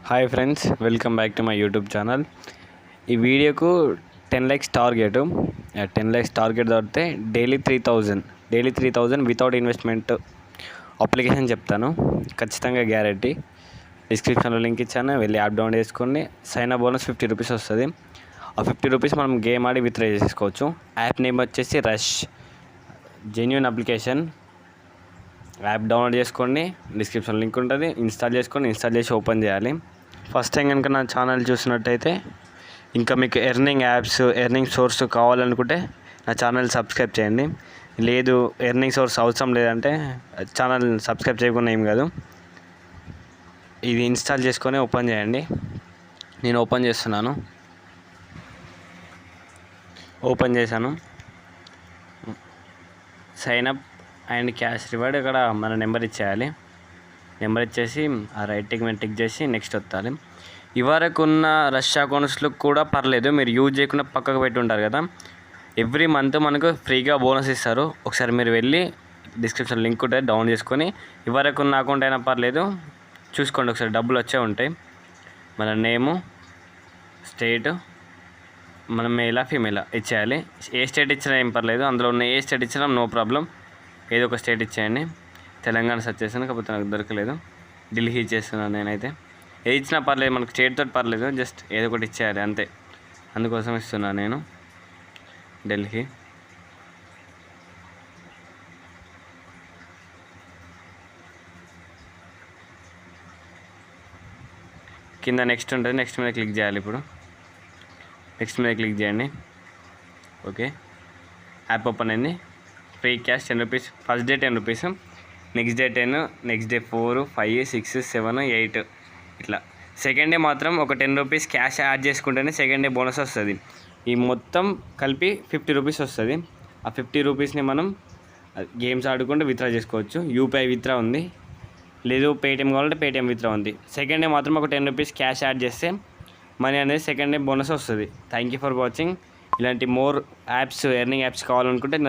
Hi friends, welcome back to my YouTube channel. ఈ వీడియోకు 10 lakhs target. 10 lakhs target దొరికితే daily 3000 without investment application చెప్తాను. ఖచ్చితంగా guarantee. డిస్క్రిప్షన్లో link ఇచ్చాను, వెళ్ళి యాప్ డౌన్లోడ్ చేసుకొని సైన్ అప్ బోనస్ 50 రూపీస్ వస్తుంది. ఆ 50 రూపీస్ మనం గేమ్ ఆడి విత్డ్రా చేసుకోవచ్చు. యాప్ నేమ్ వచ్చేసి rush, genuine application. App download చేసుకోండి, డిస్క్రిప్షన్ లింక్ ఉంటుంది. ఇన్స్టాల్ చేసి ఓపెన్ చేయాలి. ఫస్ట్ టైం కనుక నా ఛానల్ చూసినట్టయితే, ఇంకా మీకు ఎర్నింగ్ సోర్స్ కావాలనుకుంటే నా ఛానల్ సబ్స్క్రైబ్ చేయండి. లేదు, ఎర్నింగ్ సోర్స్ అవసరం లేదంటే ఛానల్ సబ్స్క్రైబ్ చేయకుండా ఏం కాదు. ఇది ఇన్స్టాల్ చేసుకొని ఓపెన్ చేయండి. నేను ఓపెన్ చేస్తున్నాను. ఓపెన్ చేశాను. Sign up and cash reward. ఇక్కడ మన నెంబర్ ఇచ్చేయాలి. నెంబర్ ఇచ్చేసి ఆ రైట్కి మేము టిక్ చేసి నెక్స్ట్ వస్తాలి. ఇవరకు ఉన్న రష్ అకౌంట్స్లో కూడా పర్లేదు, మీరు యూజ్ చేయకుండా పక్కకు పెట్టి ఉంటారు కదా. ఎవ్రీ మంత్ మనకు ఫ్రీగా బోనస్ ఇస్తారు. ఒకసారి మీరు వెళ్ళి డిస్క్రిప్షన్ లింక్ ఉంటుంది, డౌన్ చేసుకొని ఇవరకు ఉన్న అకౌంట్ అయినా పర్లేదు చూసుకోండి. ఒకసారి డబ్బులు వచ్చే ఉంటాయి. మన నేము, స్టేట్, మనం మేలా ఫీమేలా ఇచ్చేయాలి. ఏ స్టేట్ ఇచ్చినా ఏం పర్లేదు, అందులో ఉన్న ఏ స్టేట్ ఇచ్చినా నో ప్రాబ్లం. ఏదో ఒక స్టేట్ ఇచ్చేయండి. తెలంగాణ సెర్చ్ చేస్తాను, కాకపోతే నాకు దొరకలేదు. ఢిల్లీ ఇచ్చేస్తున్నాను నేనైతే. ఏది ఇచ్చినా పర్లేదు, మనకు స్టేట్ తోటి పర్లేదు, జస్ట్ ఏదో ఒకటి ఇచ్చేయాలి అంతే. అందుకోసం ఇస్తున్నాను నేను ఢిల్లీ. కింద నెక్స్ట్ ఉంటుంది, నెక్స్ట్ మీద క్లిక్ చేయాలి. ఇప్పుడు నెక్స్ట్ మీద క్లిక్ చేయండి. ఓకే, యాప్ ఓపెన్ అయింది. Free cash 10 rupees. First day 10 rupees, next day 10, next day 4, 5, 6, 7, 8 ఇట్లా. సెకండ్ డే మాత్రం ఒక 10 రూపీస్ క్యాష్ యాడ్ చేసుకుంటేనే సెకండ్ డే బోనస్ వస్తుంది. ఈ మొత్తం కలిపి 50 రూపీస్ వస్తుంది. ఆ 50 రూపీస్ని మనం గేమ్స్ ఆడుకుంటూ విత్డ్రా చేసుకోవచ్చు. యూపీఐ విత్డ్రా ఉంది, లేదు పేటిఎం కావాలంటే పేటిఎం విత్డ్రా ఉంది. సెకండ్ డే మాత్రం ఒక 10 రూపీస్ క్యాష్ యాడ్ చేస్తే మనీ అనేది సెకండ్ డే బోనస్ వస్తుంది. Thank you for watching. ఇలాంటి మోర్ యాప్స్, ఎర్నింగ్ యాప్స్ కావాలనుకుంటే